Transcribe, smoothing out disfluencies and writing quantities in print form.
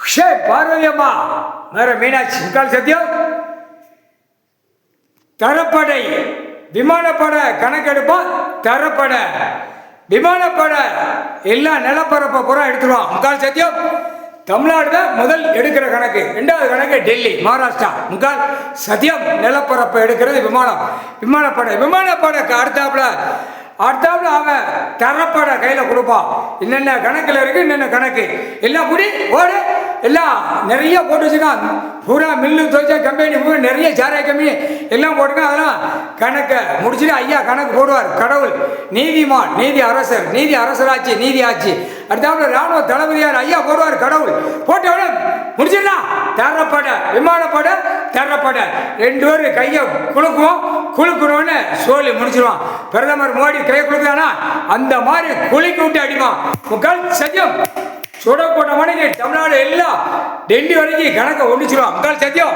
ஷே பார்வதி அம்மா வேற மீனாட்சி முக்கால் சத்தியம் தரப்படை விமானப்பட கணக்கெடுப்பா தரப்பட விமானப்பட எல்லா நிலப்பரப்பை பூரா எடுத்துருவான் முக்கால் சத்தியம் தமிழ்நாடு தான் முதல் எடுக்கிற கணக்கு ரெண்டாவது கணக்கு டெல்லி மகாராஷ்டிரா முக்கால் சத்தியம் நிலப்பரப்பை எடுக்கிறது விமானப்படக்கு அடுத்தாப்புல அவன் தரப்பட கையில் கொடுப்பான் என்னென்ன கணக்கில் இருக்கு என்னென்ன கணக்கு எல்லாம் கூடி ஓடு எல்லாம் நிறைய போட்டு வச்சுக்கான் பூரா மில்லு துவைச்சா கம்பெனி பூரா நிறைய சாராய கம்பெனி எல்லாம் போட்டுக்கான் அதெல்லாம் கணக்கை முடிச்சுட்டு ஐயா கணக்கு போடுவார் கடவுள் நீதிமான் நீதி அரசர் நீதி அரசராட்சி நீதி ஆட்சி அடுத்தாப்புல ராணுவ தளபதியார் ஐயா போடுவார் கடவுள் போட்டவன முடிச்சிடலாம் தரப்பட விமானப்பட தரப்பட ரெண்டு பேரும் கையை குலுக்கணும்னு சொல்லி முடிச்சிருவான் பிரதமர் மோடி கையை குலுக்குதானா அந்த மாதிரி குலுக்கி விட்டு அடிப்பான் முக்கால் சத்தியம் சுடப்பட்ட மணிக்கு தமிழ்நாடு எல்லாம் டெல்லி வரைக்கும் கணக்கை ஒழிச்சிருவான் முக்கால் சத்தியம்